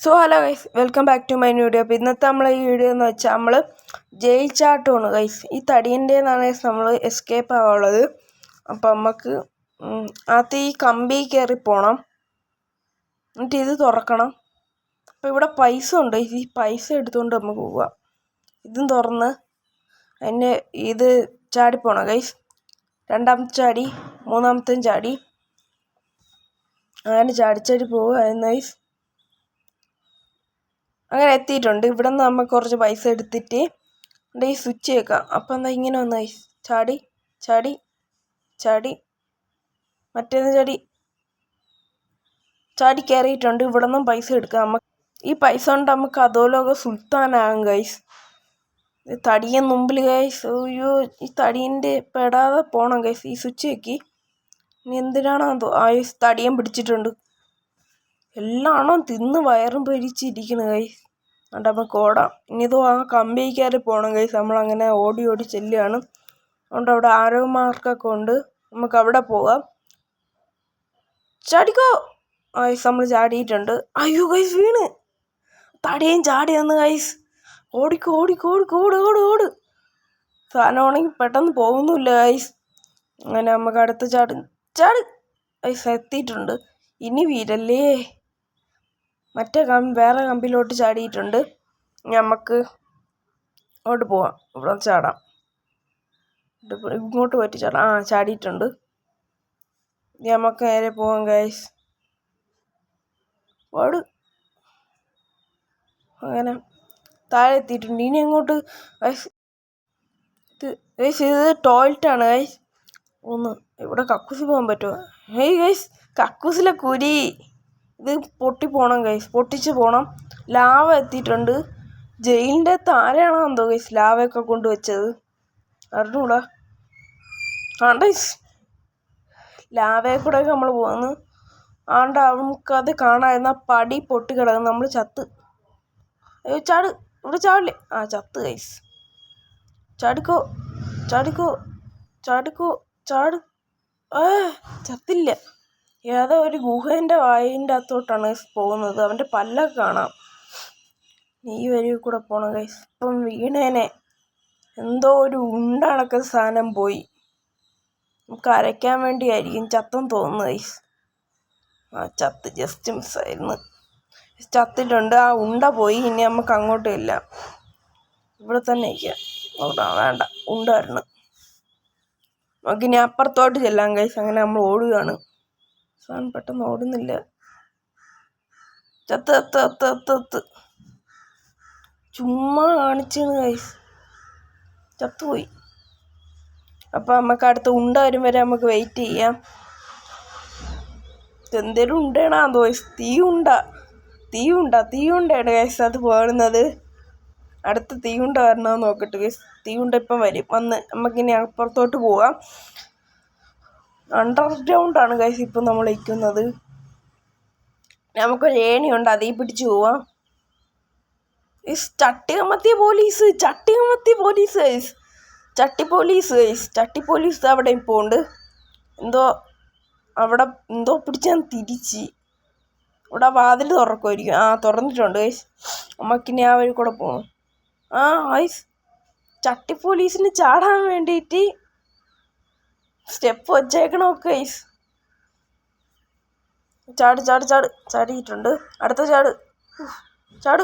So hello guys, welcome back to my video. അപ്പോൾ ഇന്നത്തെ നമ്മളെ ഈ വീഡിയോ എന്ന് വെച്ചാൽ നമ്മൾ ജയിൽ ചാട്ടമാണ് ഗൈസ്. ഈ തടിയൻ്റെന്നാണ് ഗൈസ് നമ്മൾ എസ്കേപ്പ് ആവാനുള്ളത്. അപ്പോൾ നമുക്ക് ആദ്യം ഈ കമ്പി കയറി പോകണം, എന്നിട്ട് ഇത് തുറക്കണം. അപ്പോൾ ഇവിടെ പൈസ ഉണ്ട്, ഈ പൈസ എടുത്തുകൊണ്ട് നമുക്ക് പോവാം. ഇതും തുറന്ന് അതിൻ്റെ ഇത് ചാടിപ്പോണം ഗൈസ്. രണ്ടാമത്തെ ചാടി, മൂന്നാമത്തെയും ചാടി, അങ്ങനെ ചാടി പോവുക ഗൈസ്. അങ്ങനെ എത്തിയിട്ടുണ്ട്. ഇവിടെ നിന്ന് നമുക്ക് കുറച്ച് പൈസ എടുത്തിട്ട് ഈ സ്വിച്ച് വെക്കാം. അപ്പം എന്താ ഇങ്ങനെ വന്ന് ചാടി ചാടി ചാടി മറ്റേന്ന് ചാടി ചാടി കയറിയിട്ടുണ്ട്. ഇവിടെ നിന്നും പൈസ എടുക്കാം. നമുക്ക് ഈ പൈസ കൊണ്ട് നമുക്ക് അധോലോക സുൽത്താനാകും ഗൈസ്. തടിയൻ മുമ്പിൽ ഗൈസ്. അയ്യോ, ഈ തടിയൻ്റെ പെടാതെ പോകണം ഗൈസ്. ഈ സ്വിച്ച് വെക്കി. ഇനി എന്തിനാണോ തടിയൻ പിടിച്ചിട്ടുണ്ട്. എല്ലാണോ തിന്ന് വയറും പൊരിച്ചിരിക്കണ് ഗൈസ്. അതുകൊണ്ട് നമുക്ക് ഓടാം. ഇനി ഇത് ആ കമ്പി കയറി പോകണം ഗൈസ്. നമ്മളങ്ങനെ ഓടി ഓടി ചെല്ലുകയാണ്. അതുകൊണ്ട് അവിടെ ആരോ മാർക്കൊക്കെ ഉണ്ട്, നമുക്ക് അവിടെ പോകാം. ചാടിക്കോ ഗൈസ്. നമ്മൾ ചാടിയിട്ടുണ്ട്. അയ്യോ ഗൈസ്, വീണ്. തടിയും ചാടി വന്ന് ഗൈസ്. ഓടിക്കോ ഓടിക്കോ ഓടിക്കോ ഓട് ഓട് ഓട്. സാധനമാണെങ്കിൽ പെട്ടെന്ന് പോകുന്നില്ല ഗൈസ്. അങ്ങനെ നമുക്ക് അടുത്ത് ചാട് ഗൈസ്. എത്തിയിട്ടുണ്ട്. ഇനി വീരല്ലേ. മറ്റേ വേറെ കമ്പിലോട്ട് ചാടിയിട്ടുണ്ട്. നമുക്ക് അങ്ങോട്ട് പോവാം. ഇവിടെ ചാടാം. ഇങ്ങോട്ട് പോയിട്ട് ചാടാം. ചാടിയിട്ടുണ്ട്. ഇനി നമുക്ക് നേരെ പോവാം ഗൈസ്. ഓട്. അങ്ങനെ താഴെ എത്തിയിട്ടുണ്ട്. ഇനി അങ്ങോട്ട് ഗൈസ്. ഇത് ടോയ്ലറ്റാണ് ഗൈസ്. ഇവിടെ കക്കൂസി പോകാൻ പറ്റുമോ? ഗൈസ്, കക്കൂസിലെ കുരി. ഇത് പൊട്ടിപ്പോണം ഗൈസ്. പൊട്ടിച്ച് പോകണം. ലാവ എത്തിയിട്ടുണ്ട്. ജയിലിൻ്റെ താഴെയാണോ എന്തോ ഗൈസ് ലാവയൊക്കെ കൊണ്ടുവച്ചത്. അറിഞ്ഞൂടാ. ഗൈസ്, ലാവയെ കൂടെ നമ്മൾ പോകുന്നു. നമുക്കത് കാണാമായിരുന്നു. ആ പടി പൊട്ടിക്കിടക്കുന്നു. നമ്മൾ ചത്ത്. അയ്യോ, ചാട്. ഇവിടെ ചാടില്ലേ. ചത്ത് ഗൈസ്. ചാടിക്കോ ചാടിക്കോ ചാടിക്കോ ചാട്. ചത്തില്ല. ഏതോ ഒരു ഗുഹേൻ്റെ വായിൻ്റെ അകത്തോട്ടാണ് പോകുന്നത്. അവൻ്റെ പല്ലൊക്കെ കാണാം. ഈ വരിയിൽ കൂടെ പോകണം ഗൈസ്. ഇപ്പം വീണേനെ. എന്തോ ഒരു ഉണ്ടണക്ക സാധനം പോയി. നമുക്ക് അരയ്ക്കാൻ വേണ്ടിയായിരിക്കും. ചത്തെന്ന് തോന്നുന്നു ഗൈസ്. ചത്ത്. ജസ്റ്റ് മിസ്സായിരുന്നു. ചത്തിട്ടുണ്ട്. ആ ഉണ്ട പോയി. ഇനി നമുക്ക് അങ്ങോട്ടും ഇല്ല. ഇവിടെ തന്നെ ഇരിക്കാം. വേണ്ട, ഉണ്ടായിരുന്നു. നമുക്കിനി അപ്പുറത്തോട്ട് ചെല്ലാം ഗൈസ്. അങ്ങനെ നമ്മൾ ഓടുകയാണ്. സാധനം പെട്ടെന്ന് ഓടുന്നില്ല. ചത്ത് ചുമ്മാ കാണിച്ചാണ് ഗൈസ്. ചത്തുപോയി. അപ്പം നമുക്ക് അടുത്ത ഉണ്ട വരും വരെ നമുക്ക് വെയിറ്റ് ചെയ്യാം. എന്തേലും ഉണ്ടേണോ ഗൈസ്. തീയുണ്ടാണ് ഗൈസ് അത് പോകുന്നത്. അടുത്ത തീയുണ്ട വരണമെന്ന് നോക്കട്ടെ ഗൈസ്. തീയുണ്ട ഇപ്പം വന്ന് നമുക്കിനി അപ്പുറത്തോട്ട് പോവാം. അണ്ടർഗ്രൗണ്ടാണ് ഗൈസ് ഇപ്പം നമ്മൾ ഇരിക്കുന്നത്. നമുക്കൊരു ഏണിയുണ്ട്, അതിൽ പിടിച്ച് പോവാം. ചട്ടി പോലീസ് അവിടെ ഇപ്പോൾ ഉണ്ട്. എന്തോ പിടിച്ചാൽ തിരിച്ച് ഇവിടെ വാതിൽ തുറക്കുമായിരിക്കും. തുറന്നിട്ടുണ്ട് ഗൈസ്. നമുക്കിനി ആ വഴി കൂടെ പോകണം. ഗൈസ്, ചട്ടി പോലീസിന് ചാടാൻ വേണ്ടിയിട്ട് സ്റ്റെപ്പ് വച്ചേക്കണമൊക്കെ ഗൈസ്. ചാടിയിട്ടുണ്ട്. അടുത്ത ചാട്.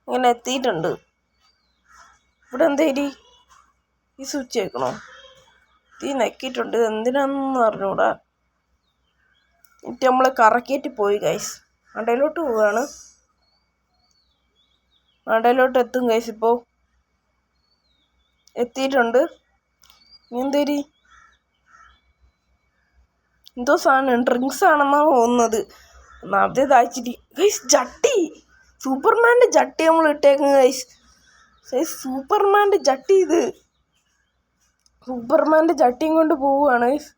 ഇങ്ങനെ എത്തിയിട്ടുണ്ട്. ഇവിടെ എന്തേരി ഈ സ്വിച്ച് വെക്കണോ? തീ നെക്കിയിട്ടുണ്ട്. എന്തിനാണെന്ന് അറിഞ്ഞൂടാ. എന്നിട്ട് നമ്മൾ കറക്കിയിട്ട് പോയി ഗൈസ്. മണ്ടയിലോട്ട് പോവുകയാണ്. മണ്ടയിലോട്ട് എത്തും ഗൈസ്. ഇപ്പോൾ എത്തിയിട്ടുണ്ട്. എന്തേരി എന്തോ സാധനം ഡ്രിങ്ക്സ് ആണെന്നാണ് തോന്നുന്നത്. ഒന്നാമത്തെ താഴ്ചിട്ട് ഗൈസ്. ജട്ടി, സൂപ്പർമാൻ്റെ ജട്ടി നമ്മൾ ഇട്ടേക്കും ഗൈസ്. സൂപ്പർമാൻ്റെ ജട്ടി. ഇത് സൂപ്പർമാൻ്റെ ജട്ടിയും കൊണ്ട് പോവുകയാണ് ഗൈസ്.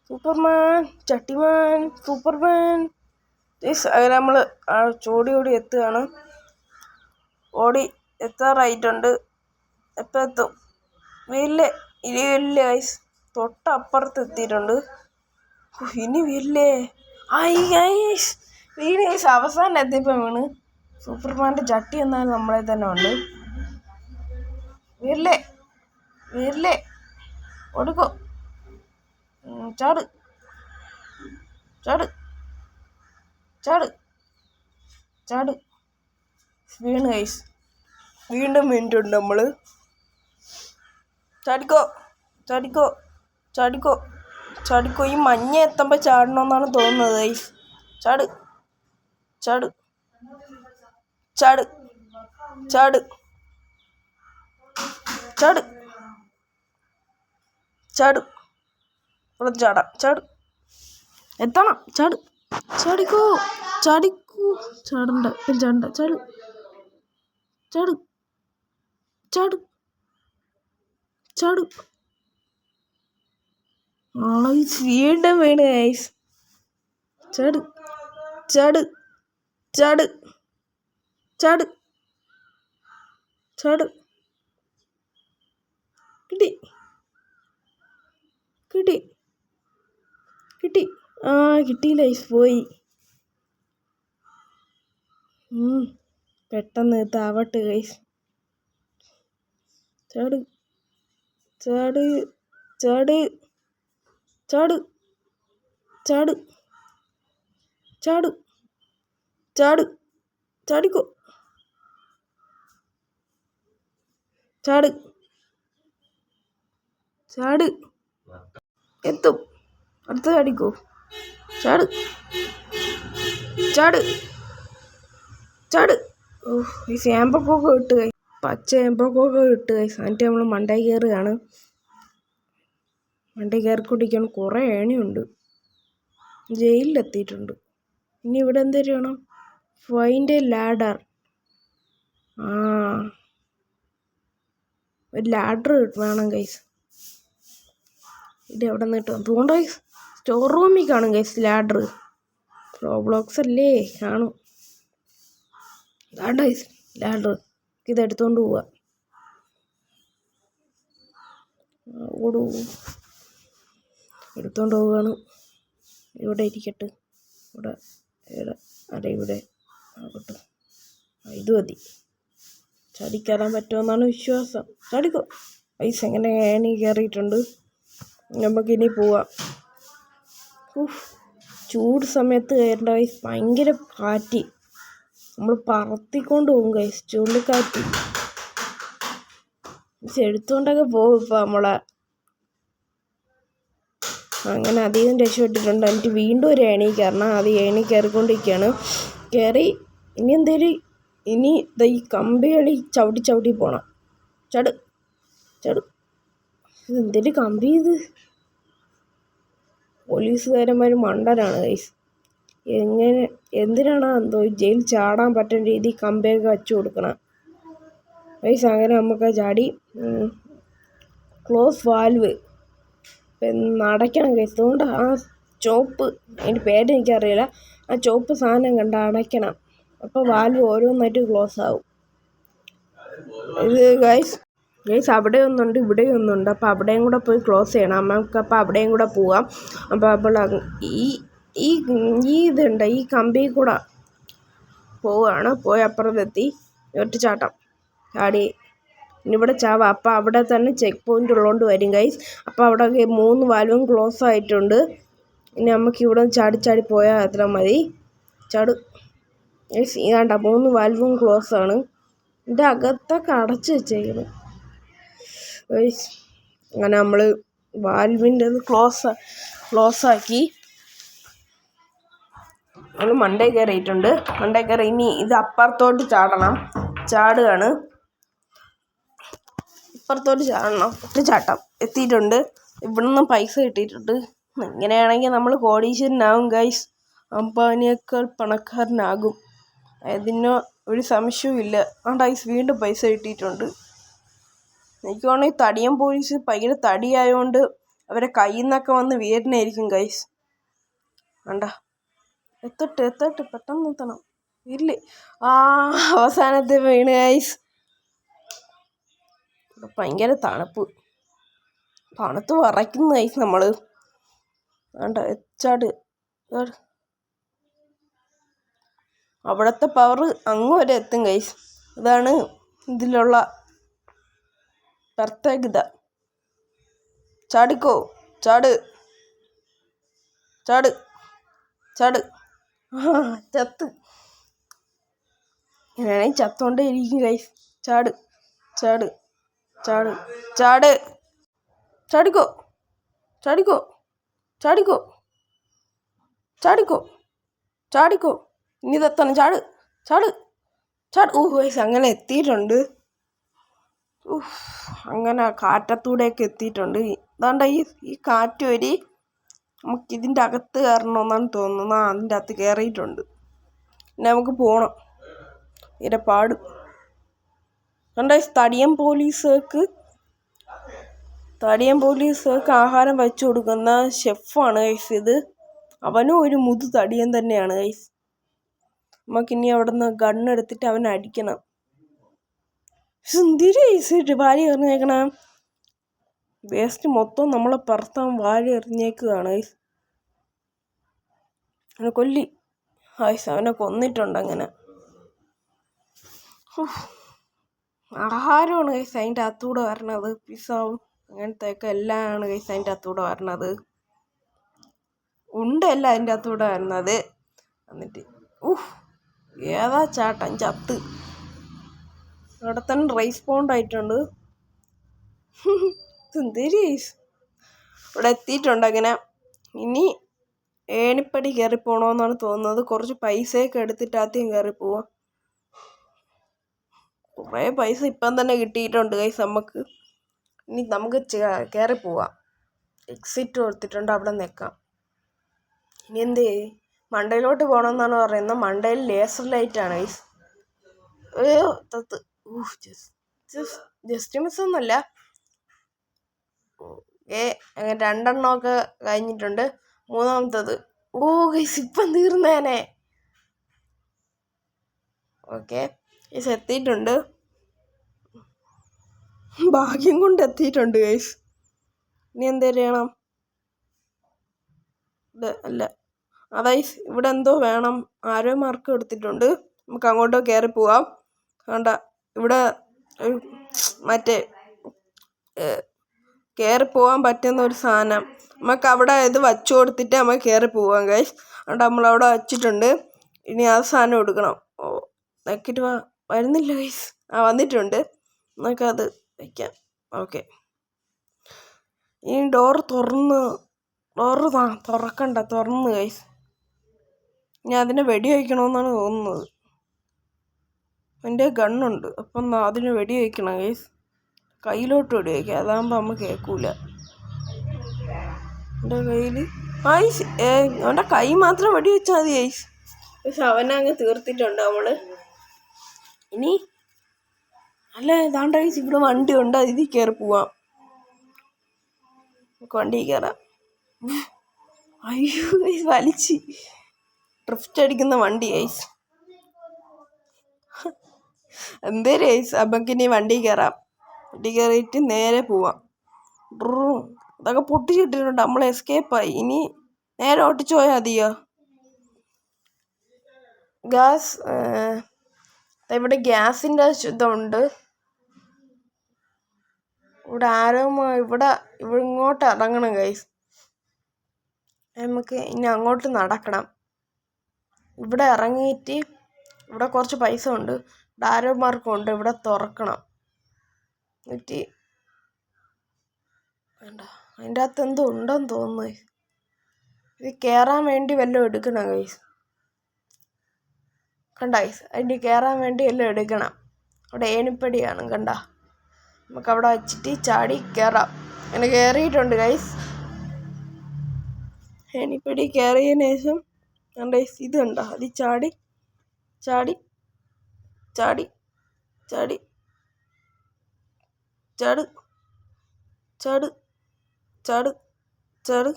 Superman guys. അങ്ങനെ നമ്മൾ ഓടി എത്തുകയാണ്. ഓടി എത്താറായിട്ടുണ്ട്. എപ്പോൾ എത്തും? വീട്ടിലെ ഇല്ല ഗൈസ്. തൊട്ടപ്പുറത്ത് എത്തിയിട്ടുണ്ട്. ഇനി വീട്ടിലേ ഗൈസ്. വീണ് ഗൈസ് അവസാനം എത്തിയപ്പോൾ വീണ്. സൂപ്പർമാൻ്റെ ചട്ടി എന്നാലും നമ്മളെ തന്നെ ഉണ്ട്. വീരില്ലേ വീരില്ലേ കൊടുക്കോ. ചാട് ചാട് ചാട് ചാട്. വീണ് ഗൈസ് വീണ്ടും വീണിട്ടുണ്ട് നമ്മൾ. ചാടിക്കോ ചാടിക്കോ ചാടിക്കോ ചാടിക്കോ. ഈ മഞ്ഞ എത്തുമ്പോൾ ചാടണമെന്നാണ് തോന്നുന്നത് ഗൈസ്. ചാട് ചാട് ചാട് ചാട് ചാട് ചാട്. ഇവിടെ ചാടാം. ചാട് എത്തണം. ചാട് ചാടിക്കോ ചാടിക്കോ. ചാടണ്ട ചാടണ്ട. ചാട് ചാട് ചാട് ചാട്. വീണ്ടും വീണ് ഗൈസ്. ചാട് ചാട് ചാട് ചാട് ചാട്. കിട്ടി കിട്ടി കിട്ടി. കിട്ടിയില്ല ഗൈസ്. പോയി. പെട്ടെന്ന് താവട്ടെ ഗൈസ്. ചാട് ചാട് ചാട് ചാട് ചാട് ചാട് ചാട് ചാടിക്കോ. ചാട് ചാട്. എത്തും. അടുത്ത ചാടിക്കോ. ചാട് ചാട് ചാട്. ഈ ഏമ്പക്കൊക്കെ ഇട്ട് കൈ പച്ച ഏമ്പക്കൊക്കെ ഇട്ട് കൈ. എന്നിട്ട് നമ്മൾ മണ്ടയിൽ കയറുകയാണ്. മണ്ടയിൽ കയറിക്കൊണ്ടിരിക്കുകയാണ്. കുറേ ഏണിയുണ്ട്. ജയിലിലെത്തിയിട്ടുണ്ട്. ഇനി ഇവിടെ എന്തൊരു വേണം? Find A ladder. ഒരു ലാഡർ വേണം ഗൈസ്. ഇത് എവിടെ നിന്ന് കിട്ടും? അതുകൊണ്ട് ഗൈസ് സ്റ്റോർ റൂമിൽ കാണും ഗൈസ് ലാഡർ. റോബ്ലോക്സ് അല്ലേ കാണും. അതാണ്ട് ഗൈസ് ലാഡർ. ഇതെടുത്തോണ്ട് പോവാ. ഓടൂ. എടുത്തോണ്ട് പോവുകയാണ്. ഇവിടെ ഇരിക്കട്ടെ. ഇവിടെ ഇവിടെ ഇവിടെ ആകട്ടെ. ഇത് മതി. ചാടിക്കയറാൻ പറ്റുമെന്നാണ് വിശ്വാസം. ചാടിക്കോ. പൈസ എങ്ങനെ ഏണി കയറിയിട്ടുണ്ട്. നമുക്കിനി പോവാം. ചൂട് സമയത്ത് കയറേണ്ട ഗൈസ്. ഭയങ്കര കാറ്റ്. നമ്മൾ പറത്തിക്കൊണ്ട് പോകും ഗൈസ്. ചുഴലിക്കാറ്റ് എടുത്തുകൊണ്ടൊക്കെ പോകും ഇപ്പം നമ്മളെ. അങ്ങനെ അധികം രക്ഷപ്പെട്ടിട്ടുണ്ട്. എന്നിട്ട് വീണ്ടും ഒരു ഏണി കയറണം. അത് ഏണി കയറിക്കൊണ്ടിരിക്കുകയാണ്. കയറി ഇനി എന്തേലും ഇനി ഈ കമ്പികളി ചവിട്ടി ചവിട്ടി പോകണം. ചട് ചട്. ഇതെന്തൊരു കമ്പി ഇത്. പോലീസുകാരന്മാർ മണ്ടനാണ് ഗൈസ്. എന്തിനാണ് എന്തോ ജയിൽ ചാടാൻ പറ്റുന്ന രീതി കമ്പിയൊക്കെ വച്ചു കൊടുക്കണം ഗൈസ്. അങ്ങനെ നമുക്ക് ചാടി. ക്ലോസ് വാൽവ് അടയ്ക്കണം ഗൈസ്. അതുകൊണ്ട് ആ ചോപ്പ്, അതിൻ്റെ പേര് എനിക്കറിയില്ല, ആ ചോപ്പ് സാധനം കണ്ട് അടയ്ക്കണം. അപ്പോൾ വാൽവ് ഓരോന്നായിട്ട് ക്ലോസ് ആവും. ഇത് ഗൈസ് അവിടെ ഒന്നുണ്ട് ഇവിടെ ഒന്നുണ്ട്. അപ്പോൾ അവിടെയും കൂടെ പോയി ക്ലോസ് ചെയ്യണം. നമുക്ക് അപ്പോൾ അവിടെയും കൂടെ പോവാം. അപ്പോൾ ഈ ഇതുണ്ട്, ഈ കമ്പിയിൽ കൂടെ പോവുകയാണ്. പോയി അപ്പുറത്തെത്തി ഒറ്റ ചാട്ടം ചാടി. ഇനി ഇവിടെ ചാവാം. അപ്പോൾ അവിടെ തന്നെ ചെക്ക് പോയിൻ്റ് ഉള്ളതുകൊണ്ട് വരും ഗൈസ്. അപ്പോൾ അവിടെ 3 വാൽവും ക്ലോസ് ആയിട്ടുണ്ട്. ഇനി നമുക്ക് ഇവിടെ ചാടി ചാടി പോയാൽ അത്ര മതി. ചാട് ഗൈസ്. ഇതാണ്ട 3 വാൽവും ക്ലോസ് ആണ്. ഇതിൻ്റെ അകത്തൊക്കെ അടച്ച് വെച്ചേക്കുന്നു ഗൈസ്. അങ്ങനെ നമ്മൾ വാൽവിൻ്റെ ക്ലോസ് ആക്കി. നമ്മൾ മണ്ടേ കയറിയിട്ടുണ്ട്. മണ്ടേ കയറി ഇനി ഇത് അപ്പുറത്തോട്ട് ചാടണം. ചാടുകയാണ്. ഇപ്പുറത്തോട്ട് ചാടണം. ഒറ്റ ചാട്ടം എത്തിയിട്ടുണ്ട്. ഇവിടെ നിന്ന് പൈസ കിട്ടിയിട്ടുണ്ട്. ഇങ്ങനെയാണെങ്കിൽ നമ്മൾ കോടീശ്വരനാകും ഗൈസ്. അംബാനിയേക്കാൾ പണക്കാരനാകും. അതിന് ഒരു സംശയവും ഇല്ല. ഗൈസ് വീണ്ടും പൈസ കിട്ടിയിട്ടുണ്ട്. എനിക്ക് തോന്നുന്നു തടിയൻ പോലീസ് ഭയങ്കര തടിയായതുകൊണ്ട് അവരെ കയ്യിൽ നിന്നൊക്കെ വന്ന് വീരനായിരിക്കും ഗൈസ്. വേണ്ട എത്തട്ടെ പെട്ടെന്ന് എത്തണം. ഇല്ലേ അവസാനത്തെ വീണ് ഗൈസ്. ഭയങ്കര തണുത്ത് വിറയ്ക്കുന്നു ഗൈസ്. നമ്മൾ വേണ്ട ചാട് അവിടുത്തെ പവർ അങ്ങ് വരെ എത്തും ഗൈസ്. ഇതാണ് ഇതിലുള്ള പ്രത്യേകത. ചാടിക്കോ, ചാട് ചാട് ചാട്. ചത്ത്. ഞാനാണെങ്കിൽ ചത്തോണ്ടേ ഇരിക്കും ഗൈസ്. ചാട് ചാട് ചാട് ചാട്. ചാടിക്കോ ചാടിക്കോ ചാടിക്കോ ചാടിക്കോ ചാടിക്കോ. ഇനി ഇതെത്തണം. ചാട് ചാട് ചാട്. ഗൈസ് അങ്ങനെ എത്തിയിട്ടുണ്ട്. അങ്ങനെ കാറ്റത്തൂടെയൊക്കെ എത്തിയിട്ടുണ്ട്. അതാണ്ട ഈ കാറ്റ് വരി നമുക്കിതിൻ്റെ അകത്ത് കയറണമെന്നാണ് തോന്നുന്നത്. അതിൻ്റെ അകത്ത് കയറിയിട്ടുണ്ട്. പിന്നെ നമുക്ക് പോകണം. ഇതിൻ്റെ പാട് കണ്ട. തടിയൻ പോലീസുകൾക്ക് ആഹാരം വെച്ചു കൊടുക്കുന്ന ഷെഫാണ് ഗൈസ് ഇത്. അവനും ഒരു മുതു തടിയൻ തന്നെയാണ് ഗൈസ്. നമുക്കിനി അവിടെ നിന്ന് ഗണ്ണെടുത്തിട്ട് അവനെ അടിക്കണം. എന്തിരി ഗൈസ് വാരി എറിഞ്ഞേക്കണം. വേസ്റ്റ് മൊത്തം നമ്മളെ പറത്താൻ വാരി എറിഞ്ഞേക്കുകയാണ് ഗൈസ്. അവനെ കൊല്ലി ഗൈസ്. അവനെ കൊന്നിട്ടുണ്ട്. അങ്ങനെ ആഹാരമാണ് ഗൈസ് അതിൻ്റെ അകത്തൂടെ വരണത്. പിസ്സാവും അങ്ങനത്തെയൊക്കെ എല്ലാമാണ് ഗൈസ് അതിൻ്റെ അകത്തൂടെ വരണത്. ഉണ്ടല്ല അതിൻ്റെ അകത്തൂടെ വരുന്നത്. എന്നിട്ട് ഏതാ ചാട്ടൻ ചത്ത്. അവിടെ തന്നെ റെസ്പോണ്ട് ആയിട്ടുണ്ട്. എന്തൊരു ഇവിടെ എത്തിയിട്ടുണ്ട്. അങ്ങനെ ഇനി ഏണിപ്പടി കയറി പോകണമെന്നാണ് തോന്നുന്നത്. കുറച്ച് പൈസയൊക്കെ എടുത്തിട്ട് ആദ്യം കയറി പോവാം. കുറേ പൈസ ഇപ്പം തന്നെ കിട്ടിയിട്ടുണ്ട് ഗൈസ് നമുക്ക്. ഇനി നമുക്ക് കയറി പോവാം. എക്സിറ്റ് കൊടുത്തിട്ടുണ്ട്. അവിടെ നിൽക്കാം. ഇനി എന്ത് മണ്ടയിലോട്ട് പോകണമെന്നാണ് പറയുന്നത്. മണ്ടയിൽ ലേസർ ലൈറ്റാണ് ഗൈസ്. ജസ്റ്റ് മിസ് ഒന്നുമല്ല. അങ്ങനെ 2 എണ്ണമൊക്കെ കഴിഞ്ഞിട്ടുണ്ട്. 3ാമത്തത് ഗൈസ് ഇപ്പം തീർന്നേനെ. ഓക്കെ ഗൈസ് എത്തിയിട്ടുണ്ട്. ഭാഗ്യം കൊണ്ട് എത്തിയിട്ടുണ്ട് ഗൈസ്. ഇനി എന്ത് ചെയ്യണം? അല്ല അതായത് ഇവിടെ എന്തോ വേണം. ആരോ മാർക്ക് എടുത്തിട്ടുണ്ട്. നമുക്ക് അങ്ങോട്ടോ കയറി പോവാം. വേണ്ട ഇവിടെ മറ്റേ കയറി പോകാൻ പറ്റുന്ന ഒരു സാധനം നമുക്ക് അവിടെ ഇത് വച്ചു കൊടുത്തിട്ട് നമുക്ക് കയറി പോവാം ഗൈസ്. അതുകൊണ്ട് നമ്മളവിടെ വച്ചിട്ടുണ്ട്. ഇനി ആ സാധനം എടുക്കണം. നോക്കിയിട്ട് വരുന്നില്ല ഗൈസ്. വന്നിട്ടുണ്ട്. നമുക്കത് വയ്ക്കാം. ഓക്കെ. ഈ ഡോറ് തുറക്കണ്ട. തുറന്ന് ഗൈസ്. ഇനി അതിനെ വെടി വയ്ക്കണമെന്നാണ് തോന്നുന്നത്. എൻ്റെ ഗണ്ണുണ്ട്. അപ്പം അതിന് വെടി വയ്ക്കണം ഗൈസ്. കയ്യിലോട്ട് വെടി വയ്ക്കുക. അതാകുമ്പോൾ നമ്മൾ കേൾക്കൂല. എൻ്റെ കയ്യിൽ അവൻ്റെ കൈ മാത്രം വെടി വെച്ചാൽ മതി ഗൈസ്. പക്ഷെ അവനങ്ങ് തീർത്തിട്ടുണ്ട് നമ്മൾ. ഇനി അല്ല ഇതാണ്ട് ഗൈസ് ഇവിടെ വണ്ടി ഉണ്ട്. ഇതിൽ കയറി പോവാം. നമുക്ക് വണ്ടി കയറാം. അയ്യോ ഗൈസ് വലിച്ച് ഡ്രിഫ്റ്റ് അടിക്കുന്ന വണ്ടി ഗൈസ്. എന്തേലും ഗൈസ് നമുക്കിനി വണ്ടി കയറാം. വണ്ടി കയറിയിട്ട് നേരെ പോവാം. ഇതൊക്കെ പൊട്ടിച്ചിട്ടിട്ടുണ്ട്. നമ്മൾ എസ്കേപ്പായി. ഇനി നേരെ ഓട്ടിച്ചു പോയാൽ മതിയോ? ഗ്യാസ് ഇവിടെ ഗ്യാസിൻ്റെ ഇതുണ്ട്. ഇവിടെ ഇവിടെ ഇങ്ങോട്ട് ഇറങ്ങണം ഗൈസ്. നമുക്ക് ഇനി അങ്ങോട്ട് നടക്കണം. ഇവിടെ ഇറങ്ങിയിട്ട് ഇവിടെ കുറച്ച് പൈസ ഉണ്ട്. ഇവിടെ ആരോ മാർക്കുണ്ട്. ഇവിടെ തുറക്കണം. എന്നിട്ട് വേണ്ട അതിൻ്റെ അകത്ത് എന്തോ ഉണ്ടെന്ന് തോന്നുന്നു. ഇത് കയറാൻ വേണ്ടി വല്ലതും എടുക്കണം ഗൈസ്. കണ്ട ഗൈസ് അതിൻ്റെ കയറാൻ വേണ്ടി എല്ലാം എടുക്കണം. അവിടെ ഏണിപ്പടിയാണ് കണ്ട. നമുക്ക് അവിടെ വച്ചിട്ട് ചാടി കയറാം. അങ്ങനെ കയറിയിട്ടുണ്ട് ഗൈസ്. ഏണിപ്പടി കയറിയതിന് ശേഷം കണ്ട ഗൈസ് ഇത് കണ്ട. അത് ചാടി ചാടി ചാടി ചാടി ചാട് ചാട് ചാട് ചാട്.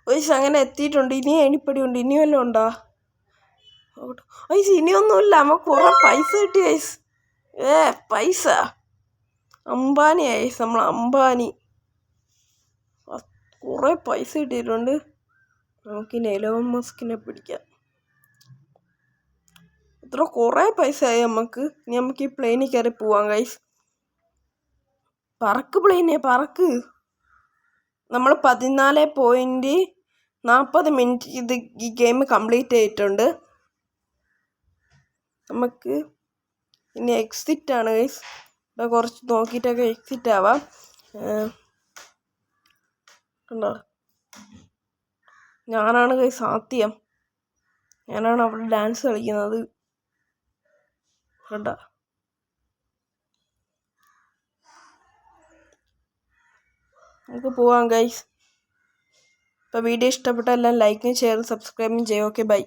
ഗൈസ് അങ്ങനെ എത്തിയിട്ടുണ്ട്. ഇനി ഏണിപ്പടി ഉണ്ട്. ഇനി വല്ലതും ഉണ്ടോ? ഗൈസ് ഇനിയൊന്നുമില്ല. നമുക്ക് കുറേ പൈസ കിട്ടി ഗൈസ്. പൈസ അംബാനി ഗൈസ്. നമ്മൾ അംബാനി. കുറേ പൈസ കിട്ടിയിട്ടുണ്ട്. നമുക്കിനി എലോൺ മസ്കിനെ പിടിക്കാം. കുറേ പൈസയായി നമുക്ക്. ഇനി നമുക്ക് ഈ പ്ലെയിനിൽ കയറി പോവാം ഗൈസ്. പറക്ക് പ്ലെയിനെ പറക്ക്. നമ്മൾ 14.40 ഇത് ഈ ഗെയിം കംപ്ലീറ്റ് ചെയ്തിട്ടുണ്ട്. നമുക്ക് ഇനി എക്സിറ്റ് ആണ് ഗൈസ്. ഇപ്പം കുറച്ച് നോക്കിയിട്ടൊക്കെ എക്സിറ്റ് ആവാം. കണ്ടോ, ഞാനാണ് ഗൈസ് ആദ്യം. ഞാനാണ് അവിടെ ഡാൻസ് കളിക്കുന്നത്. കണ്ടോ, നമുക്ക് പോവാം ഗൈസ്. ഇപ്പോൾ വീഡിയോ ഇഷ്ടപ്പെട്ടാൽ എല്ലാം ലൈക്കും ഷെയറും സബ്സ്ക്രൈബും ചെയ്യും. Okay, by.